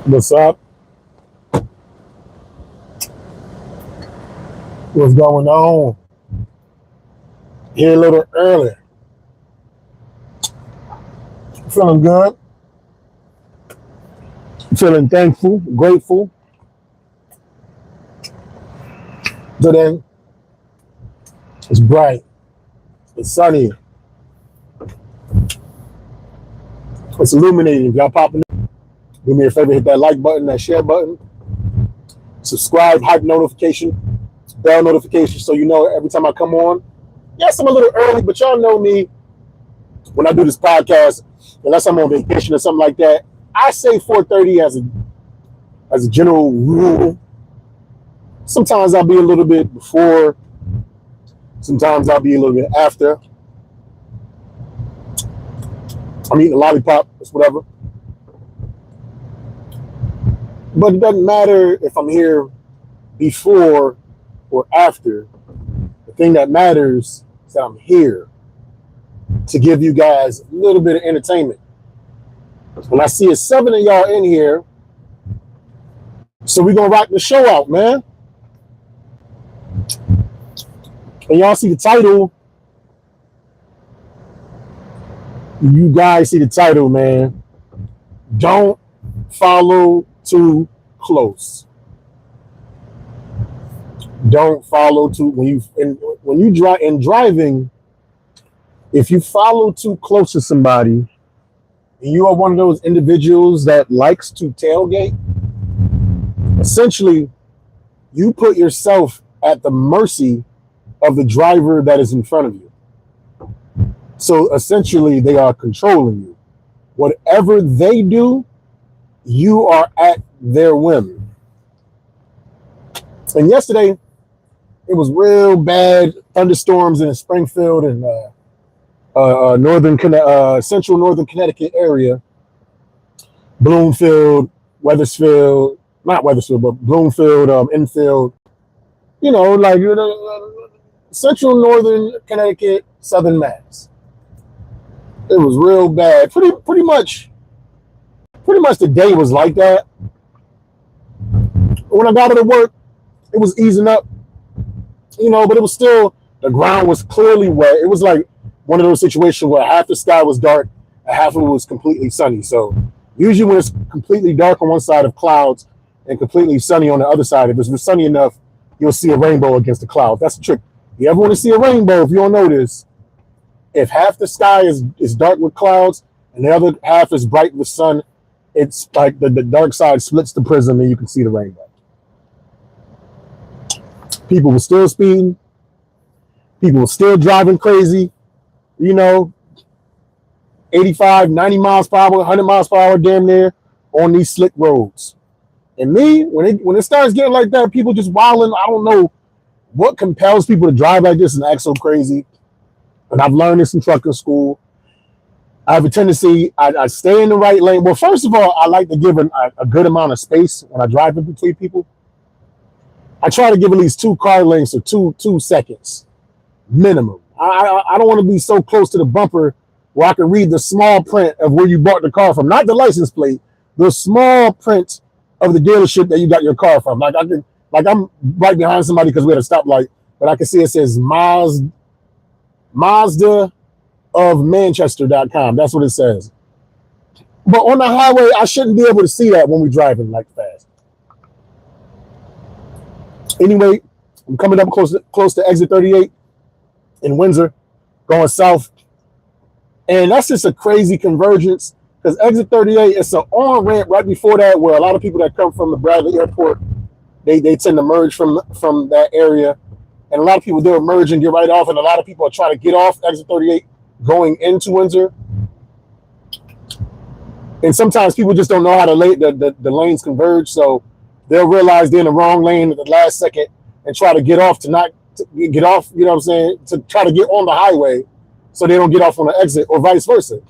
What's up? What's going on? Here a little early. Feeling good. Feeling thankful, grateful. Today it's bright. It's sunny. It's illuminating. If y'all popping in, do me a favor, hit that like button, that share button, subscribe, hype notification, bell notification, so you know every time I come on. Yes, I'm a little early, but y'all know me when I do this podcast, unless I'm on vacation or something like that. I say 4:30 as a general rule. Sometimes I'll be a little bit before. Sometimes I'll be a little bit after. I'm eating a lollipop. It's whatever. But it doesn't matter if I'm here before or after. The thing that matters is that I'm here to give you guys a little bit of entertainment. When I see 7 of y'all in here, so we're going to rock the show out, man. And y'all see the title. You guys see the title, man. Don't follow too close. Don't follow too when you drive in driving. If you follow too close to somebody, and you are one of those individuals that likes to tailgate, essentially, you put yourself at the mercy of the driver that is in front of you. So essentially, they are controlling you. Whatever they do, you are at their whim. And yesterday, it was real bad thunderstorms in Springfield and central northern Connecticut area. Bloomfield, Weathersfield, not Weathersfield, but Bloomfield, Enfield. Central northern Connecticut, southern Mass. It was real bad. Pretty much the day was like that. When I got to work, it was easing up, but it was still, the ground was clearly wet. It was like one of those situations where half the sky was dark and half of it was completely sunny. So usually when it's completely dark on one side of clouds and completely sunny on the other side, if it's sunny enough, you'll see a rainbow against the clouds. That's the trick. If you ever want to see a rainbow, if you don't know this, if half the sky is dark with clouds and the other half is bright with sun, it's like the dark side splits the prism and you can see the rainbow. People were still speeding. People were still driving crazy, 85, 90 miles per hour, 100 miles per hour damn near on these slick roads. And me, when it starts getting like that, people just wilding. I don't know what compels people to drive like this and act so crazy. And I've learned this in trucking school. I have a tendency, I stay in the right lane. Well, first of all, I like to give a good amount of space when I drive in between people. I try to give at least 2 car lengths or 2 seconds minimum. I don't want to be so close to the bumper where I can read the small print of where you bought the car from, not the license plate, the small print of the dealership that you got your car from. I'm right behind somebody because we're at a stoplight, but I can see it says Mazda of Manchester.com. That's what it says. But on the highway, I shouldn't be able to see that when we're driving like fast. Anyway, I'm coming up close to exit 38 in Windsor, going south. And that's just a crazy convergence because exit 38, it's an on-ramp right before that where a lot of people that come from the Bradley Airport, they tend to merge from that area. And a lot of people do merge and get right off, and a lot of people are trying to get off exit 38 going into Windsor. And sometimes people just don't know how the lanes converge, so they'll realize they're in the wrong lane at the last second and try to get off to get off, you know what I'm saying, to try to get on the highway so they don't get off on the exit, or vice versa.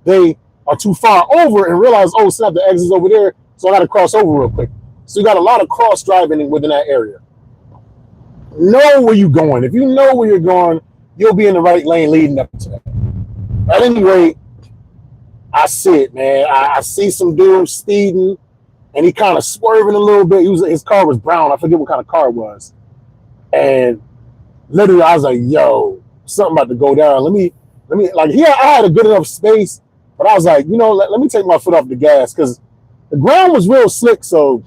They are too far over and realize, oh snap, the exit's over there, so I got to cross over real quick. So you got a lot of cross driving within that area. Know where you're going. If you know where you're going, you'll be in the right lane leading up to that. At any rate, I see it, man. I see some dudes speeding. and he kind of swerving a little bit. His car was brown. I forget what kind of car it was. And literally, I was like, "Yo, something about to go down. Let me." Like, I had a good enough space, but I was like, let me take my foot off the gas because the ground was real slick. So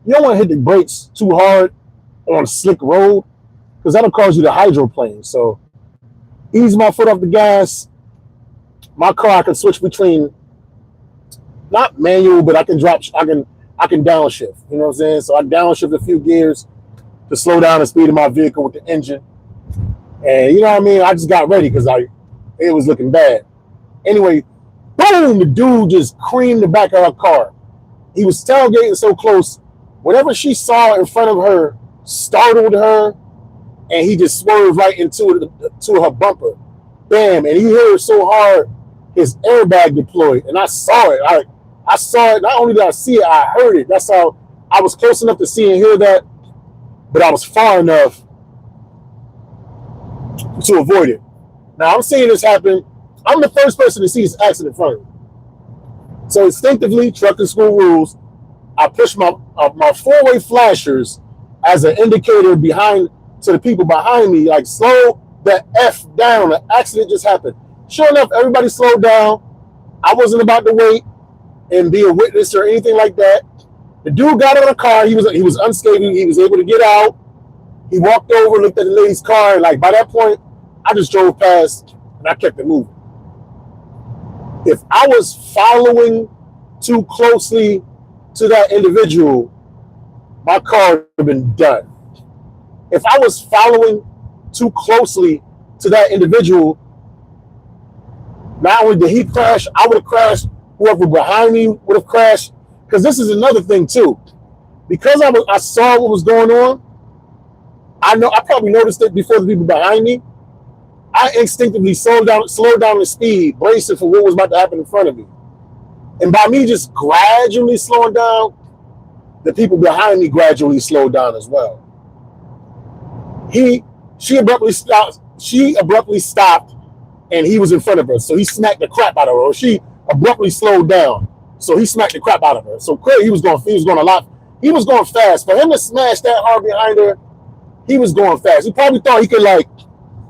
you don't want to hit the brakes too hard on a slick road because that'll cause you to hydroplane. So ease my foot off the gas. My car, I can switch between not manual, but I can downshift. You know what I'm saying? So I downshift a few gears to slow down the speed of my vehicle with the engine. And you know what I mean? I just got ready because it was looking bad. Anyway, boom, the dude just creamed the back of her car. He was tailgating so close. Whatever she saw in front of her startled her, and he just swerved right into her bumper. Bam, and he hit her so hard, his airbag deployed. And I saw it. I saw it. Not only did I see it, I heard it. That's how I was close enough to see and hear that, but I was far enough to avoid it. Now I'm seeing this happen. I'm the first person to see this accident in front of me. So instinctively, trucking school rules, I push my four-way flashers as an indicator to the people behind me, like slow the F down. An accident just happened. Sure enough, everybody slowed down. I wasn't about to wait and be a witness or anything like that. The dude got out of the car. He was unscathed. He was able to get out. He walked over, looked at the lady's car, and like by that point, I just drove past and I kept it moving. If I was following too closely to that individual, my car would have been done. If I was following too closely to that individual, not only did he crash, I would have crashed. Whoever behind me would have crashed. Because this is another thing too. Because I saw what was going on, I probably noticed it before the people behind me. I instinctively slowed down the speed, bracing for what was about to happen in front of me. And by me just gradually slowing down, the people behind me gradually slowed down as well. She abruptly stopped, and he was in front of her, so he smacked the crap out of her. Or she abruptly slowed down, so he smacked the crap out of her. So clearly he was going fast. For him to smash that hard behind her, he was going fast. He probably thought he could like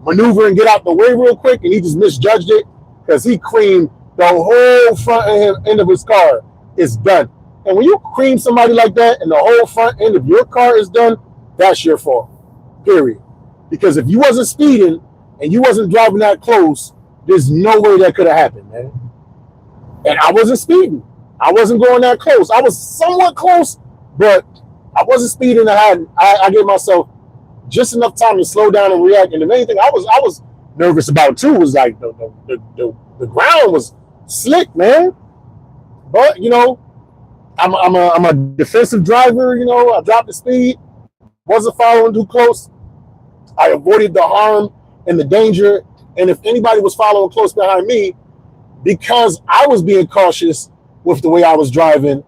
maneuver and get out the way real quick, and he just misjudged it because he creamed the whole front end of his car is done. And when you cream somebody like that and the whole front end of your car is done, that's your fault, period. Because if you wasn't speeding and you wasn't driving that close, there's no way that could have happened, man. And I wasn't speeding. I wasn't going that close. I was somewhat close, but I wasn't speeding. I gave myself just enough time to slow down and react. And the main thing I was nervous about too was like the ground was slick, man. But I'm a defensive driver. I dropped the speed, wasn't following too close. I avoided the harm and the danger. And if anybody was following close behind me, because I was being cautious with the way I was driving,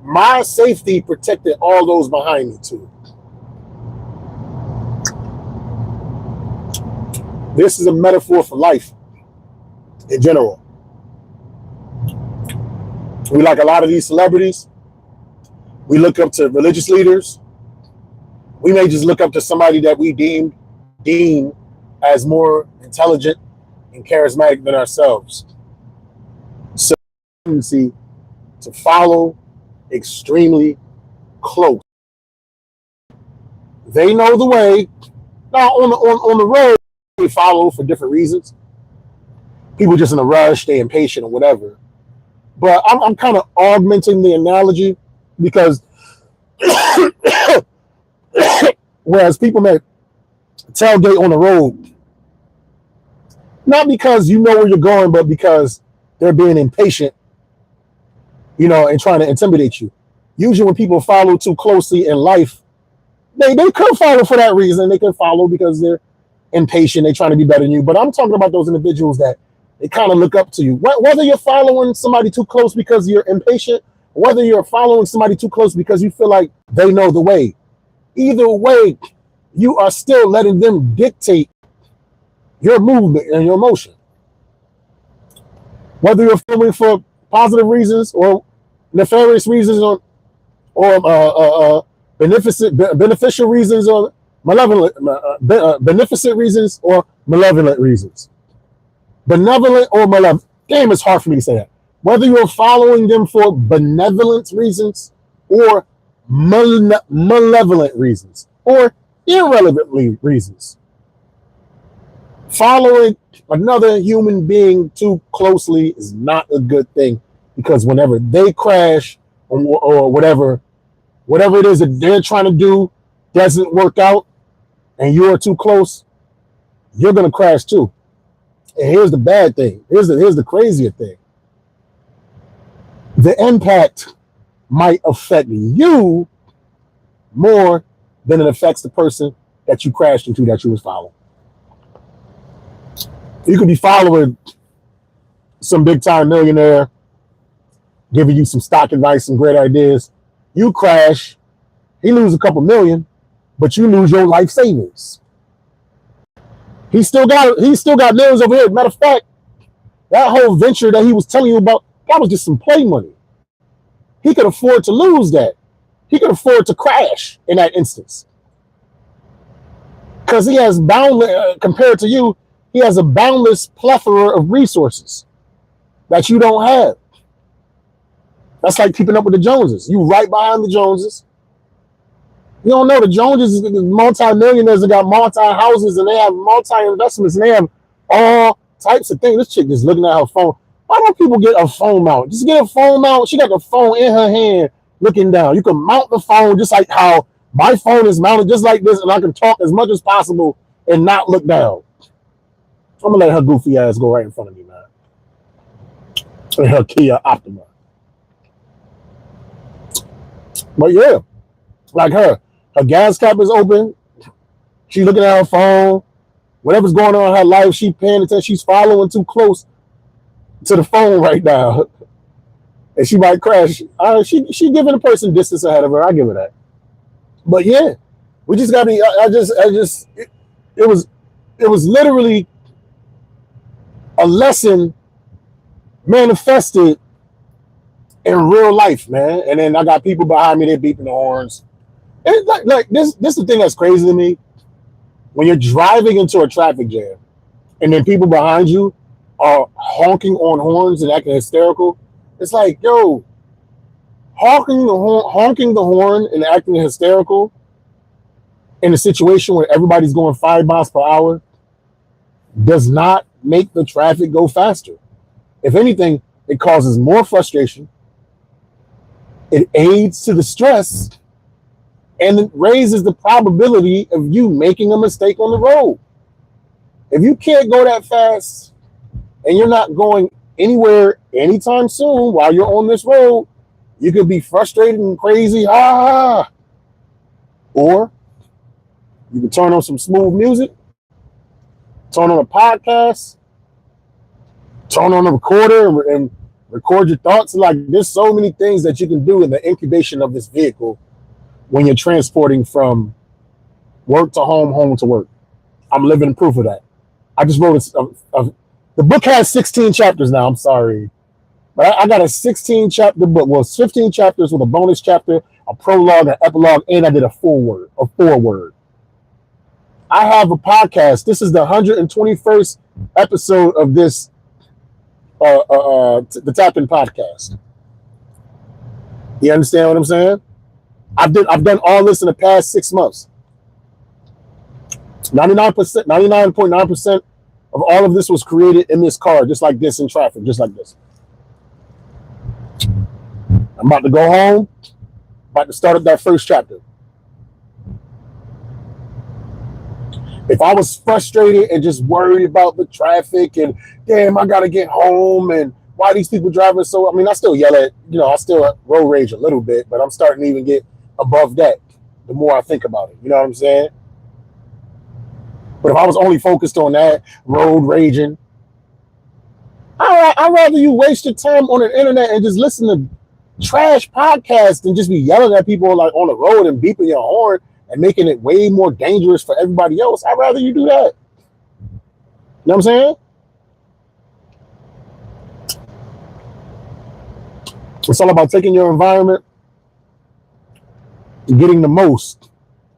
my safety protected all those behind me too. This is a metaphor for life in general. We like a lot of these celebrities. We look up to religious leaders. We may just look up to somebody that we deem as more intelligent and charismatic than ourselves. So, tendency to follow extremely close. They know the way. Now, on the road, they follow for different reasons. People just in a rush, they impatient or whatever. But I'm kind of augmenting the analogy because whereas people may tailgate on the road, not because you know where you're going, but because they're being impatient, and trying to intimidate you. Usually when people follow too closely in life, they could follow for that reason. They could follow because they're impatient. They're trying to be better than you. But I'm talking about those individuals that they kind of look up to you. Whether you're following somebody too close because you're impatient, whether you're following somebody too close because you feel like they know the way. Either way, you are still letting them dictate your movement and your motion. Whether you're following for positive reasons or nefarious reasons or beneficial reasons, or malevolent, beneficent reasons, or malevolent reasons. Benevolent or malevolent. Damn, it's hard for me to say that. Whether you're following them for benevolent reasons or malevolent reasons or irrelevantly reasons. Following another human being too closely is not a good thing, because whenever they crash or whatever it is that they're trying to do doesn't work out and you're too close, you're going to crash too. And here's the bad thing. Here's the crazier thing. The impact might affect you more than it affects the person that you crashed into that you was following. You could be following some big time millionaire giving you some stock advice and great ideas. You crash, he loses a couple million, but you lose your life savings. He still got millions over here. Matter of fact, that whole venture that he was telling you about, that was just some play money. He could afford to lose that. He could afford to crash in that instance. Because he has boundless, compared to you, he has a boundless plethora of resources that you don't have. That's like keeping up with the Joneses. You right behind the Joneses. You don't know the Joneses, multi-millionaires that got multi-houses and they have multi-investments and they have all types of things. This chick just looking at her phone. Why don't people get a phone mount? Just get a phone mount. She got the phone in her hand looking down. You can mount the phone just like how my phone is mounted just like this, and I can talk as much as possible and not look down. I'm going to let her goofy ass go right in front of me, man. And her Kia Optima. But yeah, like her gas cap is open. She's looking at her phone. Whatever's going on in her life, she's paying attention. She's following too close to the phone right now. And she might crash. She giving a person distance ahead of her. I give her that. But yeah, we just got to be, it was literally a lesson manifested in real life, man. And then I got people behind me, they're beeping the horns. And like this is the thing that's crazy to me. When you're driving into a traffic jam and then people behind you are honking on horns and acting hysterical, it's like, yo, honking the horn and acting hysterical in a situation where everybody's going 5 miles per hour does not make the traffic go faster. If anything, it causes more frustration. It aids to the stress, and it raises the probability of you making a mistake on the road. If you can't go that fast and you're not going anywhere anytime soon while you're on this road, you could be frustrated and crazy, or you can turn on some smooth music, turn on a podcast, turn on a recorder and record your thoughts. Like, there's so many things that you can do in the incubation of this vehicle when you're transporting from work to home, home to work. I'm living proof of that. I just wrote the book has 16 chapters now. I'm sorry. But I got a 16 chapter book. Well, 15 chapters with a bonus chapter, a prologue, an epilogue, and I did a foreword. I have a podcast. This is the 121st episode of this the Tap In podcast. You understand what I'm saying? I've done all this in the past 6 months. 99.9% of all of this was created in this car, just like this, in traffic, just like this. I'm about to go home, about to start up that first chapter. If I was frustrated and just worried about the traffic and damn, I gotta get home and why these people driving so, I mean, I still yell at, I still road rage a little bit, but I'm starting to even get above that the more I think about it. You know what I'm saying? But if I was only focused on that, road raging, I'd rather you waste your time on the internet and just listen to trash podcasts than just be yelling at people like on the road and beeping your horn and making it way more dangerous for everybody else. I'd rather you do that. You know what I'm saying? It's all about taking your environment getting the most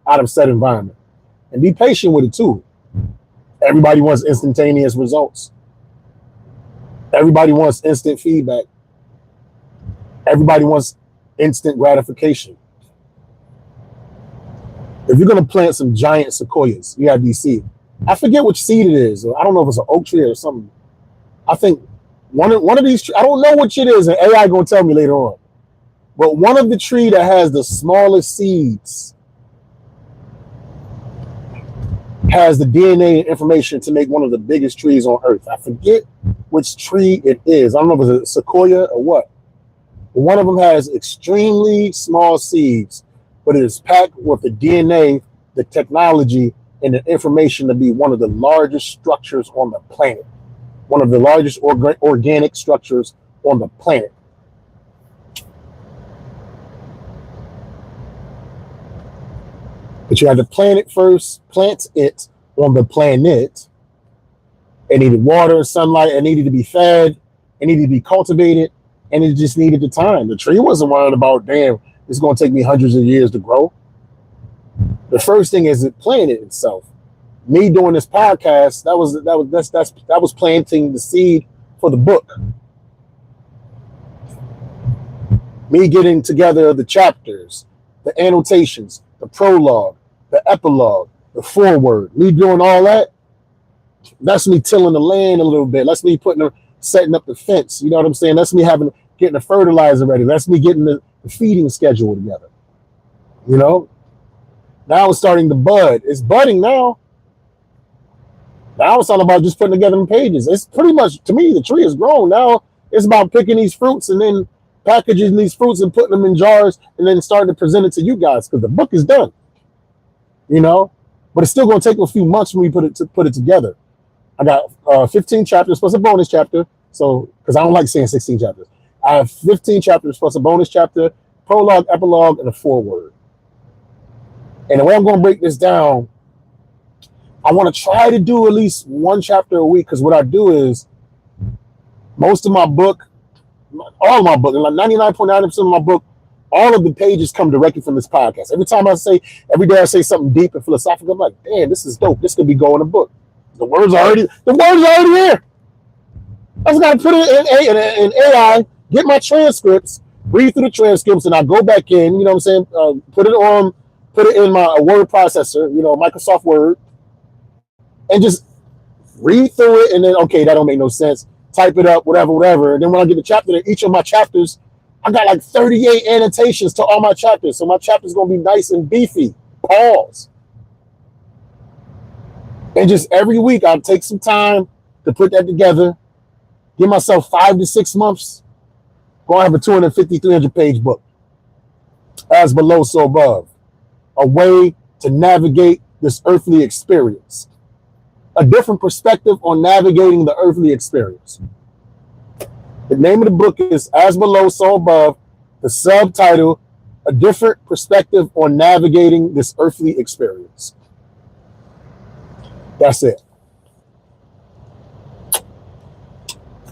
out of said environment. And be patient with it too. Everybody wants instantaneous results. Everybody wants instant feedback. Everybody wants instant gratification. If you're going to plant some giant sequoias, you have these seeds. I forget which seed it is. I don't know if it's an oak tree or something. I think one of these, I don't know which it is, and AI going to tell me later on. But one of the tree that has the smallest seeds has the DNA and information to make one of the biggest trees on Earth. I forget which tree it is. I don't know if it's a sequoia or what. But one of them has extremely small seeds, but it is packed with the DNA, the technology, and the information to be one of the largest structures on the planet. One of the largest organic structures on the planet. But you have to plant it first, plant it on the planet. It needed water, sunlight, it needed to be fed, it needed to be cultivated, and it just needed the time. The tree wasn't worried about, damn, it's going to take me hundreds of years to grow. The first thing is it planted itself. Me doing this podcast, that was planting the seed for the book. Me getting together the chapters, the annotations, the prologue, the epilogue, the foreword, me doing all that, that's me tilling the land a little bit. That's me setting up the fence. You know what I'm saying? That's me getting the fertilizer ready. That's me getting the feeding schedule together. You know? Now it's starting to bud. It's budding now. Now it's all about just putting together the pages. It's pretty much, to me, the tree is grown. Now it's about picking these fruits and then packaging these fruits and putting them in jars and then starting to present it to you guys because the book is done. You know? But it's still going to take a few months for me to put it together. I got 15 chapters plus a bonus chapter. So, because I don't like saying 16 chapters. I have 15 chapters plus a bonus chapter, prologue, epilogue, and a foreword. And the way I'm going to break this down, I want to try to do at least one chapter a week because what I do is most of my book, all of my book, like 99.9% of my book, all of the pages come directly from this podcast. Every day I say something deep and philosophical, I'm like, damn, this is dope. This could be going in a book. The words are already here. I just got to put it in AI, get my transcripts, read through the transcripts, and I go back in, you know what I'm saying, put it in my word processor, you know, Microsoft Word, and just read through it, and then, okay, that don't make no sense. Type it up, whatever. And then when I get the chapter, each of my chapters, I got like 38 annotations to all my chapters. So my chapter's going to be nice and beefy. Pause. And just every week, I'll take some time to put that together. Give myself 5 to 6 months. Going to have a 250, 300-page book. As below, so above. A way to navigate this earthly experience. A different perspective on navigating the earthly experience. The name of the book is As Below, So Above. The subtitle, A Different Perspective on Navigating This Earthly Experience. That's it.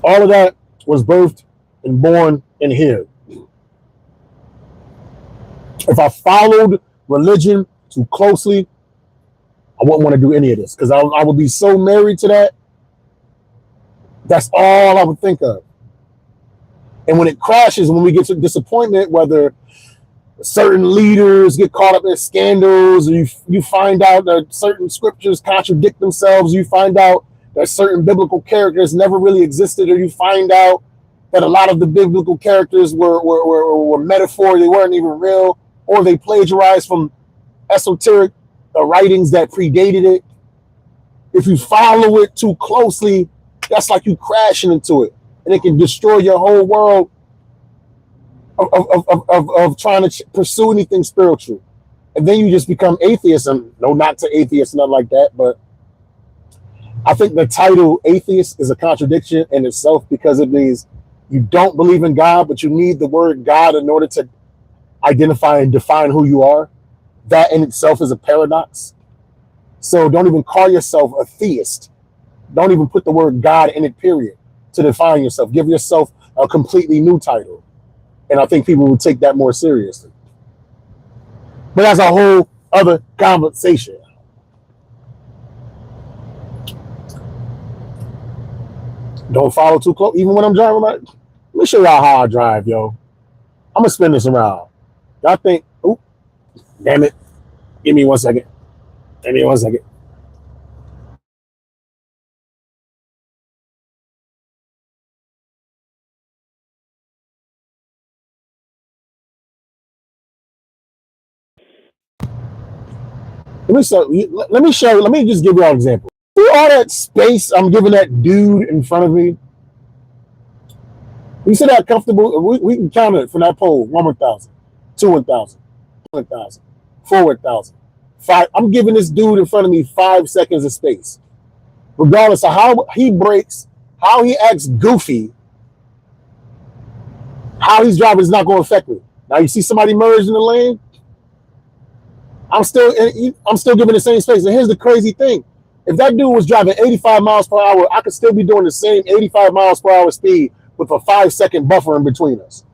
All of that was birthed and born in here. If I followed religion too closely, I wouldn't want to do any of this because I would be so married to that. That's all I would think of. And when it crashes, when we get to disappointment, whether certain leaders get caught up in scandals, or you find out that certain scriptures contradict themselves, you find out that certain biblical characters never really existed, or you find out that a lot of the biblical characters were metaphor, they weren't even real, or they plagiarized from esoteric writings that predated it. If you follow it too closely, that's like you crashing into it, and it can destroy your whole world of trying to pursue anything spiritual. And then you just become atheist. And no, not to atheists, nothing like that, but I think the title atheist is a contradiction in itself because it means you don't believe in God, but you need the word God in order to identify and define who you are. That in itself is a paradox. So don't even call yourself a theist. Don't even put the word God in it, period, to define yourself. Give yourself a completely new title. And I think people will take that more seriously. But that's a whole other conversation. Don't follow too close. Even when I'm driving, like, let me show y'all how I drive, yo. I'm gonna spin this around. Y'all think, oh, damn it. Give me 1 second. Give me 1 second. Let me just give you an example. See all that space I'm giving that dude in front of me? You see that comfortable? We can count it from that pole. 1,000, 2,000, 1,000, 4,000, 5. I'm giving this dude in front of me 5 seconds of space. Regardless of how he breaks, how he acts goofy, how he's driving is not going to affect me. Now you see somebody merge in the lane, I'm still giving the same space. And here's the crazy thing: if that dude was driving 85 miles per hour, I could still be doing the same 85 miles per hour speed with a 5-second buffer in between us.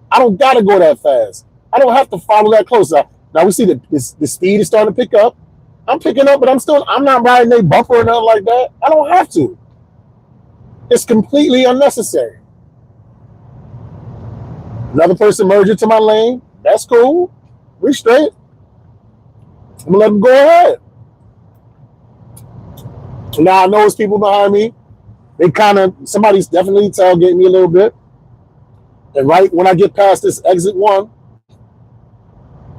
I don't gotta go that fast. I don't have to follow that close. Now we see the speed is starting to pick up. I'm picking up, but I'm not riding a bumper or nothing like that. I don't have to. It's completely unnecessary. Another person merged into my lane. That's cool. We straight. I'm gonna let them go ahead. Now I know it's people behind me. Somebody's definitely tailgating me a little bit. And right when I get past this exit one,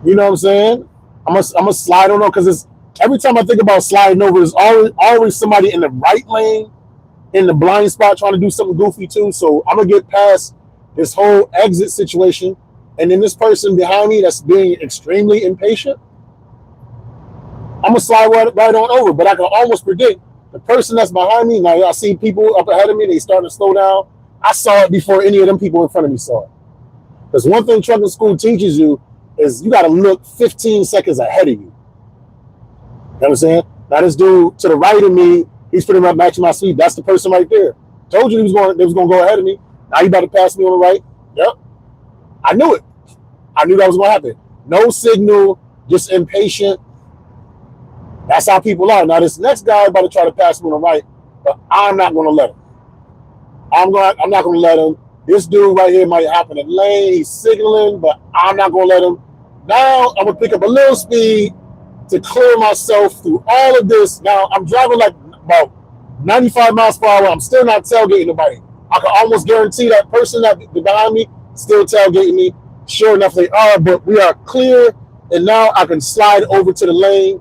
you know what I'm saying? I'm gonna slide on over because it's every time I think about sliding over, there's always somebody in the right lane in the blind spot trying to do something goofy too. So I'm gonna get past this whole exit situation, and then this person behind me that's being extremely impatient, I'm gonna slide right on over. But I can almost predict the person that's behind me. Now I see people up ahead of me, they starting to slow down. I saw it before any of them people in front of me saw it. Because one thing trucking school teaches you is you got to look 15 seconds ahead of you. You know what I'm saying? Now this dude to the right of me, he's pretty much matching my speed. That's the person right there. Told you they was going to go ahead of me. Now you about to pass me on the right. Yep. I knew it. I knew that was going to happen. No signal, just impatient. That's how people are. Now this next guy about to try to pass me on the right, but I'm not going to let him. I'm not going to let him. This dude right here might hop in the lane. He's signaling, but I'm not going to let him. Now I'm going to pick up a little speed to clear myself through all of this. Now I'm driving like about 95 miles per hour. I'm still not tailgating nobody. I can almost guarantee that person that behind me still tailgating me. Sure enough, they are, but we are clear. And now I can slide over to the lane.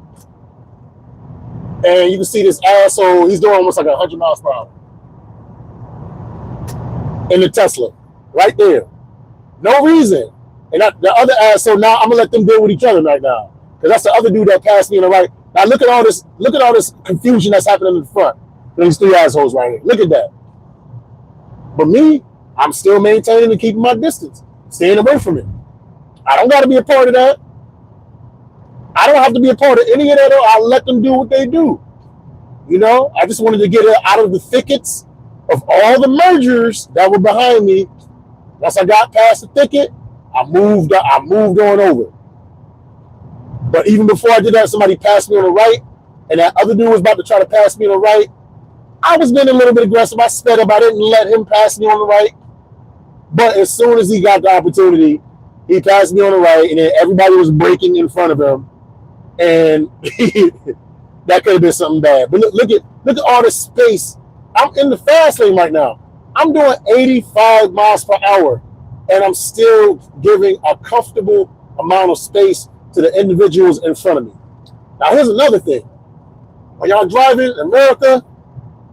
And you can see this asshole. He's doing almost like 100 miles per hour. In the Tesla, right there, no reason. And the other asshole. Now I'm gonna let them deal with each other right now, because that's the other dude that passed me on the right. Now look at all this confusion that's happening in the front. These 3 assholes right here. Look at that. But me, I'm still maintaining and keeping my distance, staying away from it. I don't got to be a part of that. I don't have to be a part of any of that. I'll let them do what they do. You know, I just wanted to get it out of the thickets of all the mergers that were behind me. Once I got past the thicket, I moved on over. But even before I did that, somebody passed me on the right, and that other dude was about to try to pass me on the right. I was being a little bit aggressive. I sped up. I didn't let him pass me on the right. But as soon as he got the opportunity, he passed me on the right, and then everybody was braking in front of him, and that could have been something bad. But look at all this space. I'm in the fast lane right now. I'm doing 85 miles per hour, and I'm still giving a comfortable amount of space to the individuals in front of me. Now, here's another thing. When y'all driving in America,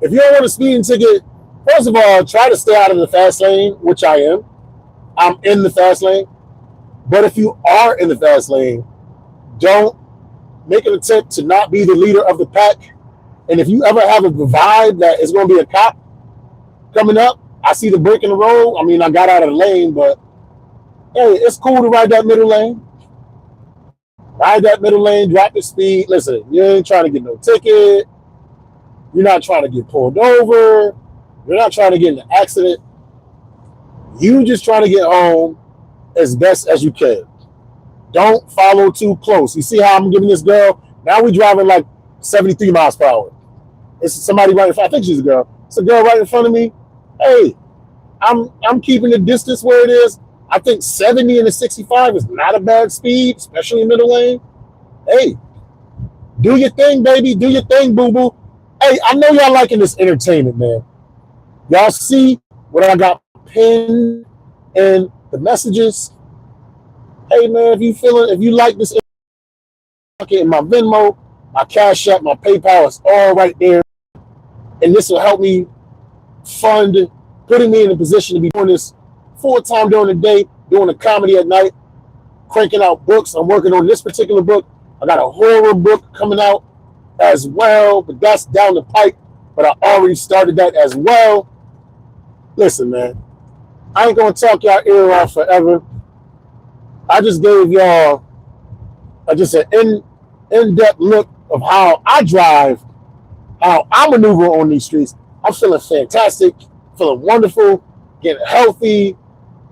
if you don't want a speeding ticket, first of all, try to stay out of the fast lane, which I am. I'm in the fast lane. But if you are in the fast lane, don't make an attempt to not be the leader of the pack. And if you ever have a vibe that is going to be a cop coming up, I see the break in the road. I mean, I got out of the lane, but hey, it's cool to ride that middle lane. Ride that middle lane, drop the speed. Listen, you ain't trying to get no ticket. You're not trying to get pulled over. You're not trying to get in an accident. You just trying to get home as best as you can. Don't follow too close. You see how I'm giving this girl? Now we driving like 73 miles per hour. It's somebody right in front. I think she's a girl. It's a girl right in front of me. Hey, I'm keeping the distance where it is. I think 70 and a 65 is not a bad speed, especially in middle lane. Hey, do your thing, baby. Do your thing, boo boo. Hey, I know y'all liking this entertainment, man. Y'all see what I got pinned in the messages? Hey, man, if you like this, in my Venmo, my Cash App, my PayPal is all right there, and this will help me fund putting me in a position to be doing this full time during the day, doing the comedy at night, cranking out books. I'm working on this particular book. I got a horror book coming out as well, but that's down the pipe. But I already started that as well. Listen, man, I ain't gonna talk y'all ear off forever. I just gave y'all just an in-depth look of how I drive, how I maneuver on these streets. I'm feeling fantastic, feeling wonderful, getting healthy.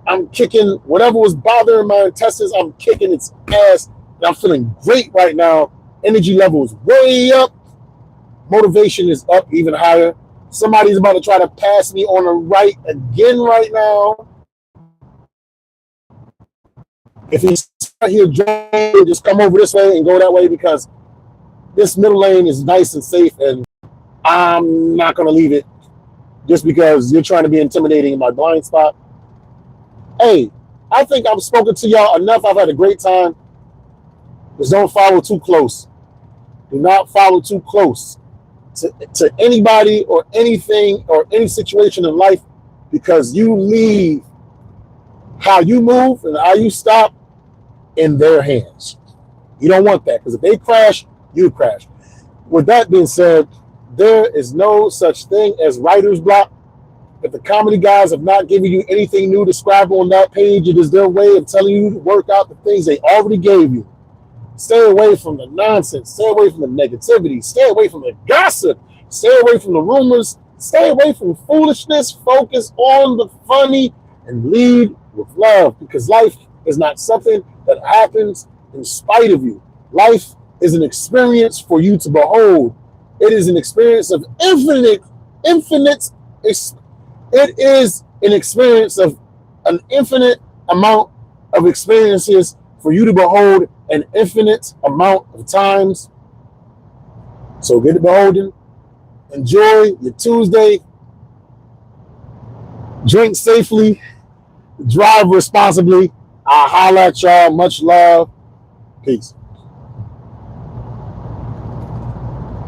I'm kicking whatever was bothering my intestines. I'm kicking its ass, and I'm feeling great right now. Energy level is way up. Motivation is up even higher. Somebody's about to try to pass me on the right again right now. If he's out here driving, just come over this way and go that way, because this middle lane is nice and safe, and I'm not going to leave it just because you're trying to be intimidating in my blind spot. Hey, I think I've spoken to y'all enough. I've had a great time. Just don't follow too close. Do not follow too close to anybody or anything or any situation in life, because you leave how you move and how you stop in their hands. You don't want that, because if they crash, you crash. With that being said, there is no such thing as writer's block. If the comedy guys have not given you anything new to scribe on that page, it is their way of telling you to work out the things they already gave you. Stay away from the nonsense. Stay away from the negativity. Stay away from the gossip. Stay away from the rumors. Stay away from foolishness. Focus on the funny and lead with love, because life is not something that happens in spite of you. Life is an experience for you to behold. It is an experience of infinite. It is an experience of an infinite amount of experiences for you to behold an infinite amount of times. So get it beholden. Enjoy your Tuesday. Drink safely. Drive responsibly. I'll holler at y'all. Much love. Peace.